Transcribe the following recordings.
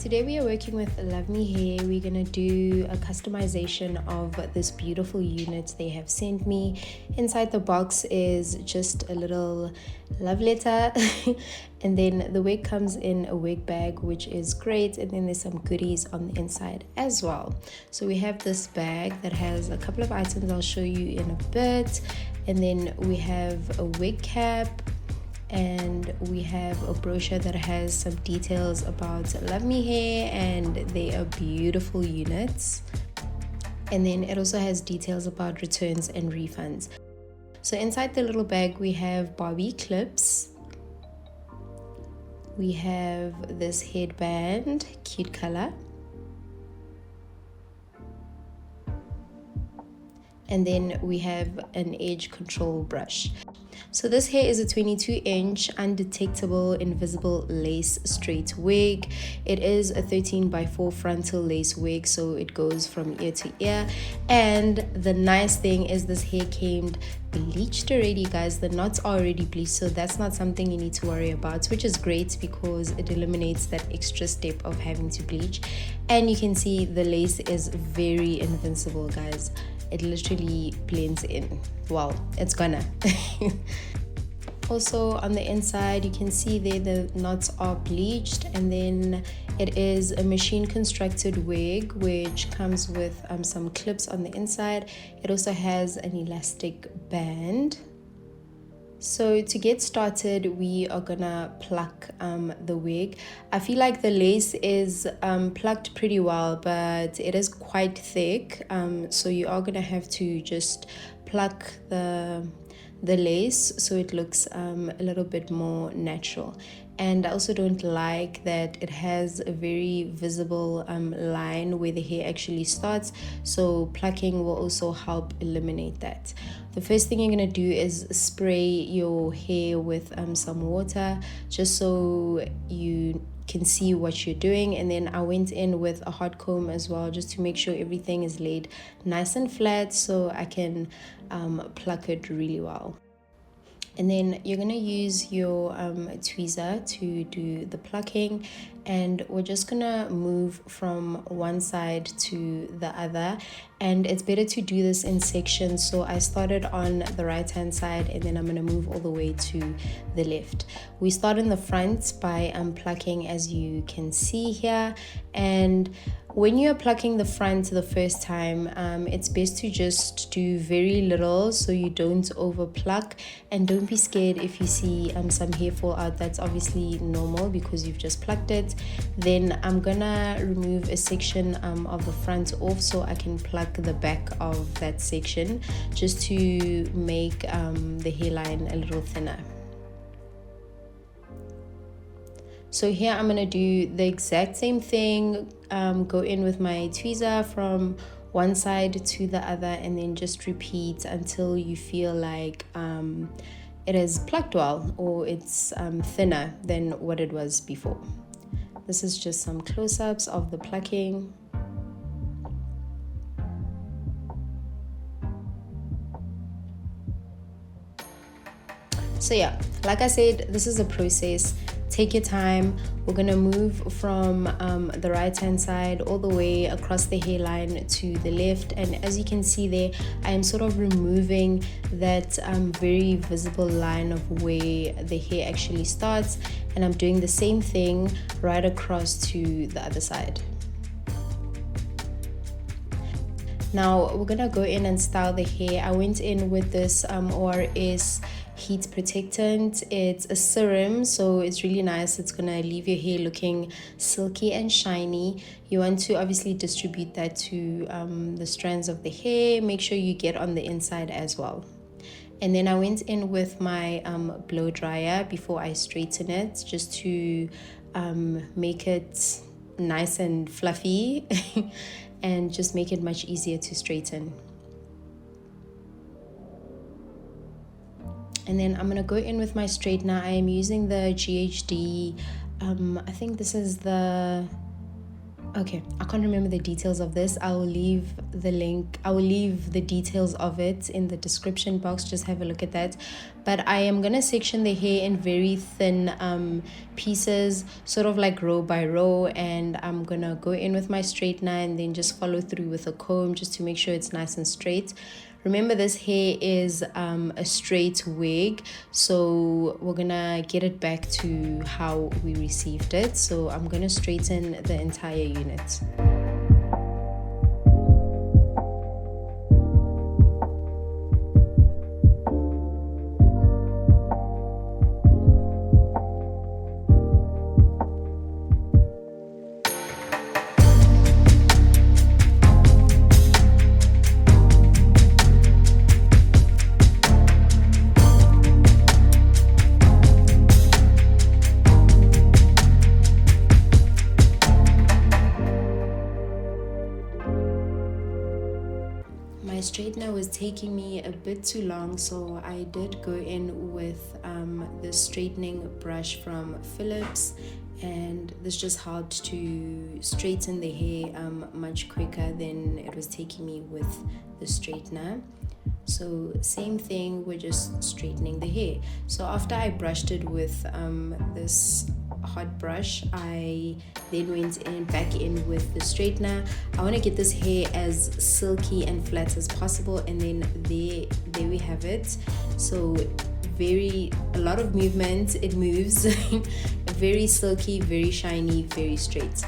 today we are working with Luvme hair. We're gonna do a customization of this beautiful unit they have sent me. Inside the box is just a little love letter and then the wig comes in a wig bag, which is great, and then there's some goodies on the inside as well. So we have this bag that has a couple of items I'll show you in a bit, and then we have a wig cap, and we have a brochure that has some details about Luvme hair, and they are beautiful units. And then it also has details about returns and refunds. So inside the little bag we have Barbie clips, we have this headband, cute color, and then we have an edge control brush. So this hair is a 22-inch undetectable invisible lace straight wig. It is a 13x4 frontal lace wig, so it goes from ear to ear. And the nice thing is this hair came bleached already, guys. The knots are already bleached, so that's not something you need to worry about, which is great because it eliminates that extra step of having to bleach. And you can see the lace is very invincible, guys. It literally blends in. Well, it's gonna. Also on the inside you can see there the knots are bleached, and then it is a machine constructed wig which comes with some clips on the inside. It also has an elastic band. So to get started, we are gonna pluck the wig. I feel like the lace is plucked pretty well, but it is quite thick, so you are gonna have to just pluck the lace so it looks a little bit more natural. And I also don't like that it has a very visible line where the hair actually starts, so plucking will also help eliminate that. The first thing you're going to do is spray your hair with some water just so you can see what you're doing. And then I went in with a hot comb as well, just to make sure everything is laid nice and flat so I can pluck it really well. And then you're going to use your tweezer to do the plucking, and we're just going to move from one side to the other, and it's better to do this in sections. So I started on the right hand side, and then I'm going to move all the way to the left. We start in the front by plucking, as you can see here. And when you're plucking the front the first time, it's best to just do very little so you don't over pluck, and don't be scared if you see some hair fall out. That's obviously normal because you've just plucked it. Then I'm gonna remove a section of the front off so I can pluck the back of that section, just to make the hairline a little thinner. So here I'm going to do the exact same thing, go in with my tweezer from one side to the other, and then just repeat until you feel like it is plucked well, or it's thinner than what it was before. This is just some close-ups of the plucking. So yeah, like I said, this is a process. Take your time. We're gonna move from the right hand side all the way across the hairline to the left, and as you can see there, I am sort of removing that very visible line of where the hair actually starts, and I'm doing the same thing right across to the other side. Now we're gonna go in and style the hair. I went in with this ORS heat protectant. It's a serum, so it's really nice. It's gonna leave your hair looking silky and shiny. You want to obviously distribute that to the strands of the hair. Make sure you get on the inside as well. And then I went in with my blow dryer before I straighten it, just to make it nice and fluffy and just make it much easier to straighten. And then I'm going to go in with my straightener. I am using the GHD, I think this is the Okay, I can't remember the details of this. I will leave the link, I will leave the details of it in the description box. Just have a look at that. But I am gonna section the hair in very thin pieces, sort of like row by row, and I'm gonna go in with my straightener and then just follow through with a comb just to make sure it's nice and straight. Remember, this hair is a straight wig, so we're gonna get it back to how we received it. So I'm gonna straighten the entire unit. My straightener was taking me a bit too long, so I did go in with the straightening brush from Philips, and this just helped to straighten the hair much quicker than it was taking me with the straightener. So same thing, we're just straightening the hair. So after I brushed it with this hot brush, I then went back in with the straightener. I want to get this hair as silky and flat as possible, and then there we have it. So a lot of movement, it moves. Very silky, very shiny, very straight.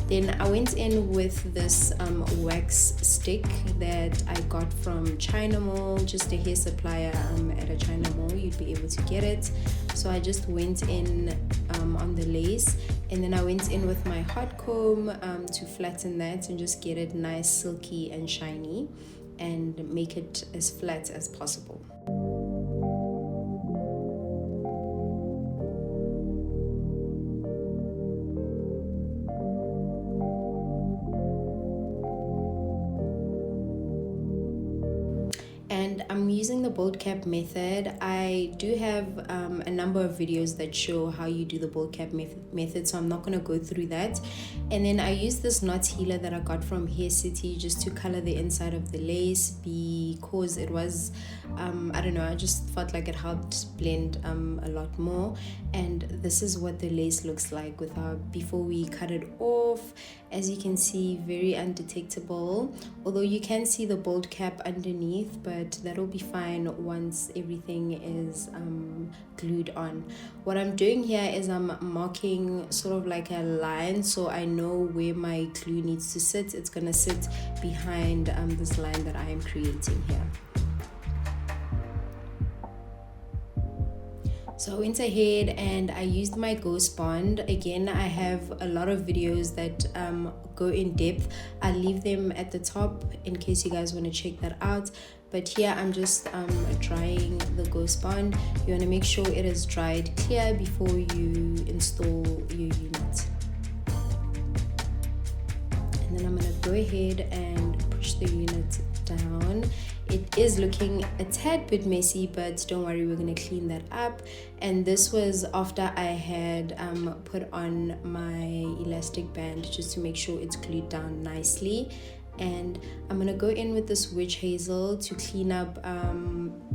Then I went in with this wax stick that I got from China Mall, just a hair supplier at a China Mall. You'd be able to get it. So I just went in on the lace, and then I went in with my hot comb to flatten that and just get it nice, silky and shiny, and make it as flat as possible. And I'm using the bold cap method. I do have a number of videos that show how you do the bold cap method, so I'm not going to go through that. And then I use this knot healer that I got from Hair City just to color the inside of the lace, because it was I don't know, I just felt like it helped blend a lot more. And this is what the lace looks like before we cut it off. As you can see, very undetectable, although you can see the bold cap underneath, but that'll be fine once everything is glued on. What I'm doing here is I'm marking sort of like a line, so I know where my glue needs to sit. It's gonna sit behind this line that I am creating here. So I went ahead and I used my Ghost Bond. Again, I have a lot of videos that go in depth. I'll leave them at the top in case you guys want to check that out. But here I'm just drying the Ghost Bond. You want to make sure it is dried clear before you install your unit. And then I'm going to go ahead and push the unit down. It is looking a tad bit messy, but don't worry, we're going to clean that up. And this was after I had put on my elastic band just to make sure it's glued down nicely. And I'm going to go in with this witch hazel to clean up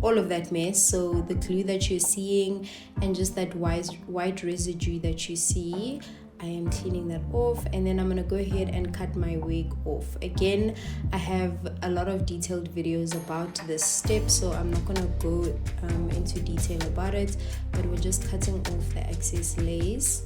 all of that mess. So the glue that you're seeing and just that white residue that you see, I am cleaning that off, and then I'm gonna go ahead and cut my wig off. Again, I have a lot of detailed videos about this step, so I'm not gonna go into detail about it, but we're just cutting off the excess lace.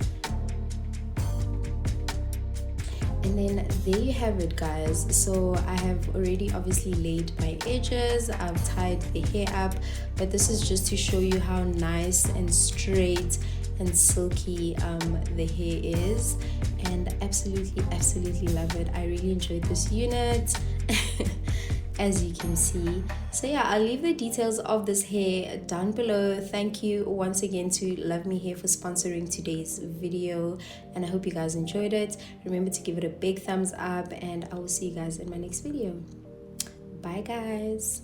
And then there you have it, guys. So I have already obviously laid my edges, I've tied the hair up, but this is just to show you how nice and straight and silky the hair is, and absolutely love it. I really enjoyed this unit as you can see. So yeah, I'll leave the details of this hair down below. Thank you once again to Luvme Hair for sponsoring today's video, and I hope you guys enjoyed it. Remember to give it a big thumbs up, and I will see you guys in my next video. Bye guys.